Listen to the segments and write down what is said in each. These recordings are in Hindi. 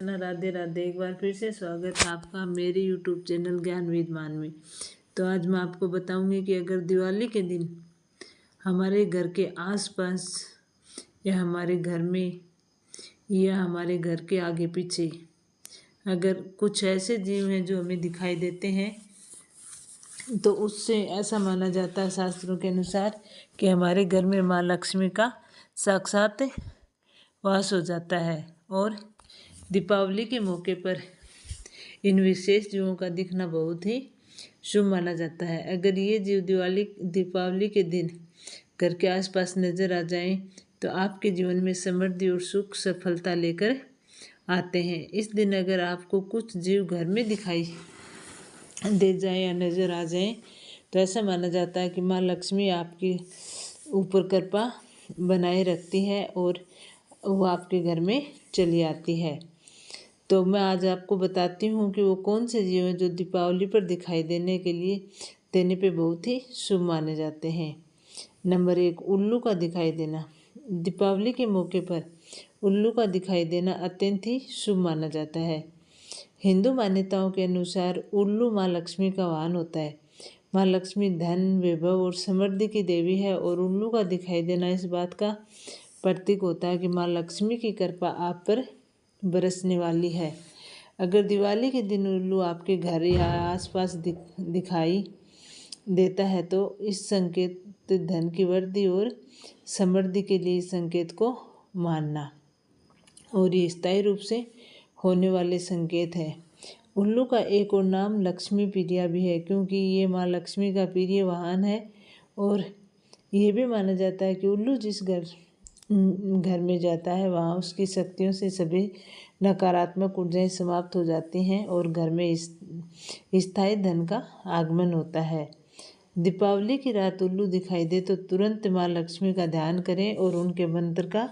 अर्चना। राधे राधे। एक बार फिर से स्वागत है आपका मेरे यूट्यूब चैनल ज्ञान विद्वान में। तो आज मैं आपको बताऊंगी कि अगर दिवाली के दिन हमारे घर के आसपास या हमारे घर में या हमारे घर के आगे पीछे अगर कुछ ऐसे जीव हैं जो हमें दिखाई देते हैं तो उससे ऐसा माना जाता है शास्त्रों के अनुसार कि हमारे घर में माँ लक्ष्मी का साक्षात वास हो जाता है। और दीपावली के मौके पर इन विशेष जीवों का दिखना बहुत ही शुभ माना जाता है। अगर ये जीव दीपावली के दिन घर के आसपास नजर आ जाएं तो आपके जीवन में समृद्धि और सुख सफलता लेकर आते हैं। इस दिन अगर आपको कुछ जीव घर में दिखाई दे जाए या नजर आ जाए तो ऐसा माना जाता है कि माँ लक्ष्मी आपके ऊपर कृपा बनाए रखती है और वो आपके घर में चली आती है। तो मैं आज आपको बताती हूँ कि वो कौन से जीव हैं जो दीपावली पर दिखाई देने पे बहुत ही शुभ माने जाते हैं। नंबर 1, उल्लू का दिखाई देना। दीपावली के मौके पर उल्लू का दिखाई देना अत्यंत ही शुभ माना जाता है। हिंदू मान्यताओं के अनुसार उल्लू माँ लक्ष्मी का वाहन होता है। माँ लक्ष्मी धन, वैभव और समृद्धि की देवी है और उल्लू का दिखाई देना इस बात का प्रतीक होता है कि माँ लक्ष्मी की कृपा आप पर बरसने वाली है। अगर दिवाली के दिन उल्लू आपके घर या आसपास दिखाई देता है तो इस संकेत धन की वृद्धि और समृद्धि के लिए इस संकेत को मानना और ये स्थायी रूप से होने वाले संकेत है। उल्लू का एक और नाम लक्ष्मी प्रिया भी है क्योंकि ये माँ लक्ष्मी का प्रिय वाहन है। और ये भी माना जाता है कि उल्लू जिस घर में जाता है वहाँ उसकी शक्तियों से सभी नकारात्मक ऊर्जाएं समाप्त हो जाती हैं और घर में स्थायी धन का आगमन होता है। दीपावली की रात उल्लू दिखाई दे तो तुरंत माँ लक्ष्मी का ध्यान करें और उनके मंत्र का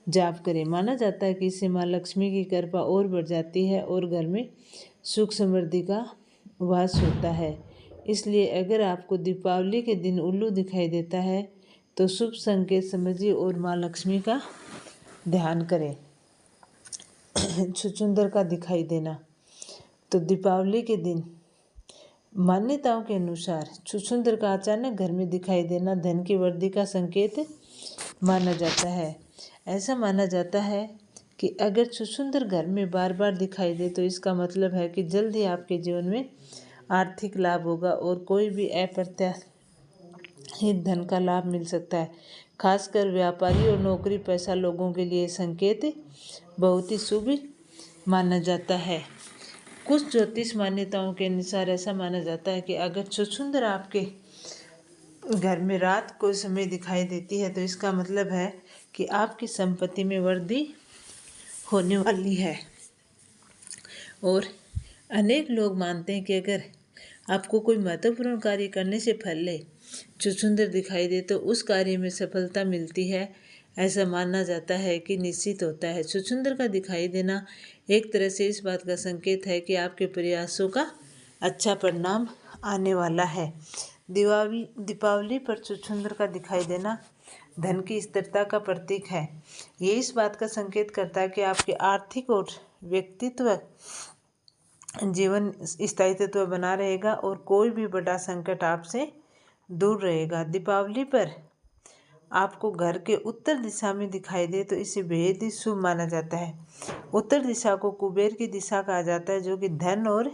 जाप करें। माना जाता है कि इससे माँ लक्ष्मी की कृपा और बढ़ जाती है और घर में सुख समृद्धि का वास होता है। इसलिए अगर आपको दीपावली के दिन उल्लू दिखाई देता है तो शुभ संकेत समझिए और माँ लक्ष्मी का ध्यान करें। छुछुंदर का दिखाई देना। तो दीपावली के दिन मान्यताओं के अनुसार छुछुंदर का अचानक घर में दिखाई देना धन की वृद्धि का संकेत माना जाता है। ऐसा माना जाता है कि अगर छुछुंदर घर में बार बार दिखाई दे तो इसका मतलब है कि जल्द ही आपके जीवन में आर्थिक लाभ होगा और कोई भी अप्रत्याशित धन का लाभ मिल सकता है। खासकर व्यापारी और नौकरी पेशा लोगों के लिए संकेत बहुत ही शुभ माना जाता है। कुछ ज्योतिष मान्यताओं के अनुसार ऐसा माना जाता है कि अगर छुछुंदर आपके घर में रात को समय दिखाई देती है तो इसका मतलब है कि आपकी संपत्ति में वृद्धि होने वाली है। और अनेक लोग मानते हैं कि अगर आपको कोई महत्वपूर्ण कार्य करने से पहले छुछुंदर दिखाई दे तो उस कार्य में सफलता मिलती है। ऐसा माना जाता है कि निश्चित होता है। छुछुंदर का दिखाई देना एक तरह से इस बात का संकेत है कि आपके प्रयासों का अच्छा परिणाम आने वाला है। दीपावली पर छुछुंदर का दिखाई देना धन की स्थिरता का प्रतीक है। ये इस बात का संकेत करता है कि आपके आर्थिक और व्यक्तित्व जीवन स्थायित्व बना रहेगा और कोई भी बड़ा संकट आपसे दूर रहेगा। दीपावली पर आपको घर के उत्तर दिशा में दिखाई दे तो इसे बेहद ही शुभ माना जाता है। उत्तर दिशा को कुबेर की दिशा कहा जाता है जो कि धन और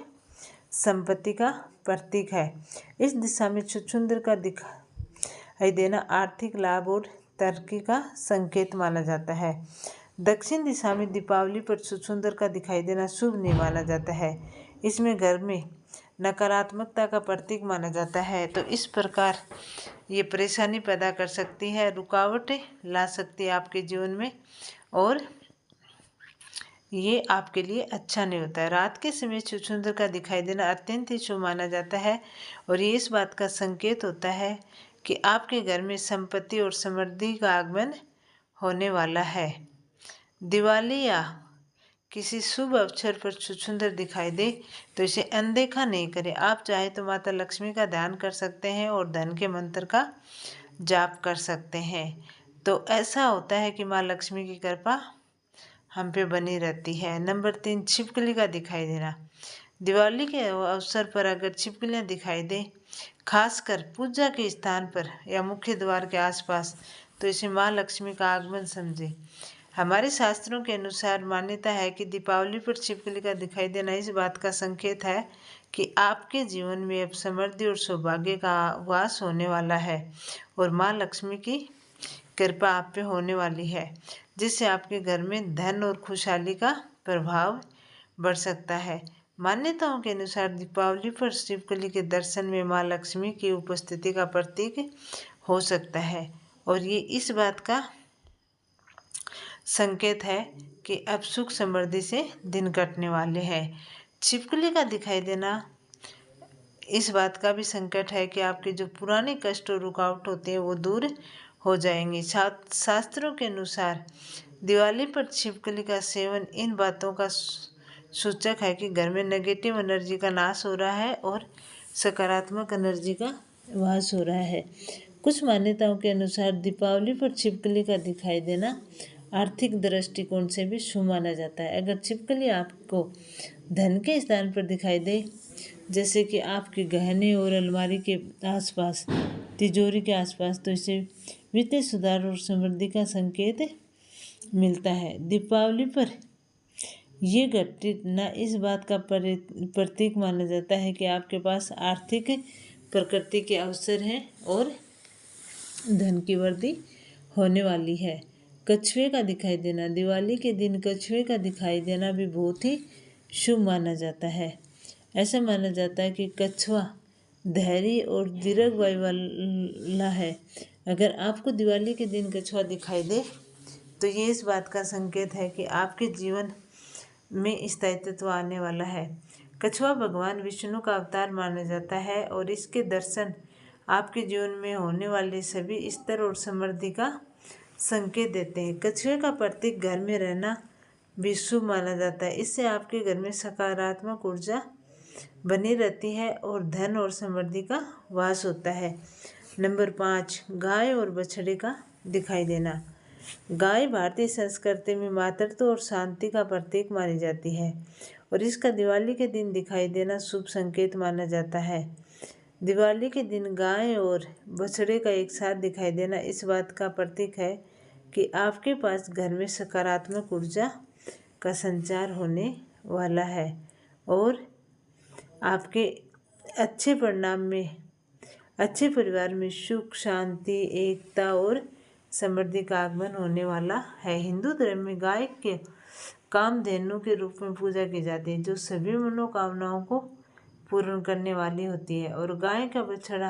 संपत्ति का प्रतीक है। इस दिशा में छुछुंदर का दिखाई देना आर्थिक लाभ और तरक्की का संकेत माना जाता है। दक्षिण दिशा में दीपावली पर छुछुंदर का दिखाई देना शुभ नहीं माना जाता है। इसमें घर में नकारात्मकता का प्रतीक माना जाता है। तो इस प्रकार ये परेशानी पैदा कर सकती है, रुकावटें ला सकती है आपके जीवन में और ये आपके लिए अच्छा नहीं होता है। रात के समय छुछुंदर का दिखाई देना अत्यंत ही शुभ माना जाता है और ये इस बात का संकेत होता है कि आपके घर में संपत्ति और समृद्धि का आगमन होने वाला है। दिवाली या किसी शुभ अवसर पर छुछुंदर दिखाई दे तो इसे अनदेखा नहीं करें। आप चाहे तो माता लक्ष्मी का ध्यान कर सकते हैं और धन के मंत्र का जाप कर सकते हैं। तो ऐसा होता है कि माँ लक्ष्मी की कृपा हम पे बनी रहती है। नंबर 3, छिपकली का दिखाई देना। दिवाली के अवसर पर अगर छिपकलियाँ दिखाई दें, खासकर पूजा के स्थान पर या मुख्य द्वार के आसपास, तो इसे माँ लक्ष्मी का आगमन समझे। हमारे शास्त्रों के अनुसार मान्यता है कि दीपावली पर छिपकली का दिखाई देना इस बात का संकेत है कि आपके जीवन में अब समृद्धि और सौभाग्य का वास होने वाला है और माँ लक्ष्मी की कृपा आप पे होने वाली है, जिससे आपके घर में धन और खुशहाली का प्रभाव बढ़ सकता है। मान्यताओं के अनुसार दीपावली पर छिपकली के दर्शन में माँ लक्ष्मी की उपस्थिति का प्रतीक हो सकता है और ये इस बात का संकेत है कि अब सुख समृद्धि से दिन कटने वाले हैं। छिपकली का दिखाई देना इस बात का भी संकेत है कि आपके जो पुराने कष्ट और रुकावट होते हैं वो दूर हो जाएंगे। शास्त्रों के अनुसार दिवाली पर छिपकली का सेवन इन बातों का सूचक है कि घर में नेगेटिव एनर्जी का नाश हो रहा है और सकारात्मक एनर्जी का वास हो रहा है। कुछ मान्यताओं के अनुसार दीपावली पर छिपकली का दिखाई देना आर्थिक दृष्टिकोण से भी शुभ माना जाता है। अगर छिपकली आपको धन के स्थान पर दिखाई दे, जैसे कि आपके गहने और अलमारी के आसपास, तिजोरी के आसपास, तो इसे वित्तीय सुधार और समृद्धि का संकेत मिलता है। दीपावली पर ये घटना इस बात का प्रतीक माना जाता है कि आपके पास आर्थिक प्रकृति के अवसर हैं और धन की वृद्धि होने वाली है। कछुए का दिखाई देना। दिवाली के दिन कछुए का दिखाई देना भी बहुत ही शुभ माना जाता है। ऐसा माना जाता है कि कछुआ धैर्य और दीर्घायु वाला है। अगर आपको दिवाली के दिन कछुआ दिखाई दे तो ये इस बात का संकेत है कि आपके जीवन में स्थायित्व आने वाला है। कछुआ भगवान विष्णु का अवतार माना जाता है और इसके दर्शन आपके जीवन में होने वाले सभी स्तर और समृद्धि का संकेत देते हैं। कछुए का प्रतीक घर में रहना भी शुभ माना जाता है। इससे आपके घर में सकारात्मक ऊर्जा बनी रहती है और धन और समृद्धि का वास होता है। नंबर 5, गाय और बछड़े का दिखाई देना। गाय भारतीय संस्कृति में मातृत्व और शांति का प्रतीक मानी जाती है और इसका दिवाली के दिन दिखाई देना शुभ संकेत माना जाता है। दिवाली के दिन गाय और बछड़े का एक साथ दिखाई देना इस बात का प्रतीक है कि आपके पास घर में सकारात्मक ऊर्जा का संचार होने वाला है और आपके अच्छे परिणाम में, अच्छे परिवार में सुख, शांति, एकता और समृद्धि का आगमन होने वाला है। हिंदू धर्म में गाय के कामधेनु के रूप में पूजा की जाती है, जो सभी मनोकामनाओं को पूर्ण करने वाली होती है और गाय का बछड़ा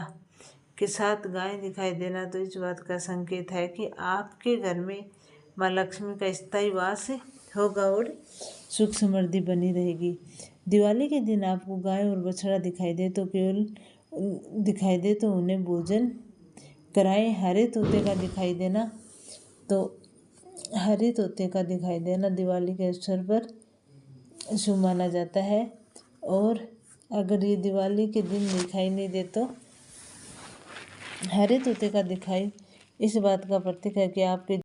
के साथ गाय दिखाई देना तो इस बात का संकेत है कि आपके घर में माँ लक्ष्मी का स्थायी वास होगा और सुख समृद्धि बनी रहेगी। दिवाली के दिन आपको गाय और बछड़ा दिखाई दे तो उन्हें भोजन कराएं। हरे तोते का दिखाई देना दिवाली के अवसर पर शुभ माना जाता है और अगर ये दिवाली के दिन दिखाई नहीं दे तो हरे तोते का दिखाई इस बात का प्रतीक है कि आपके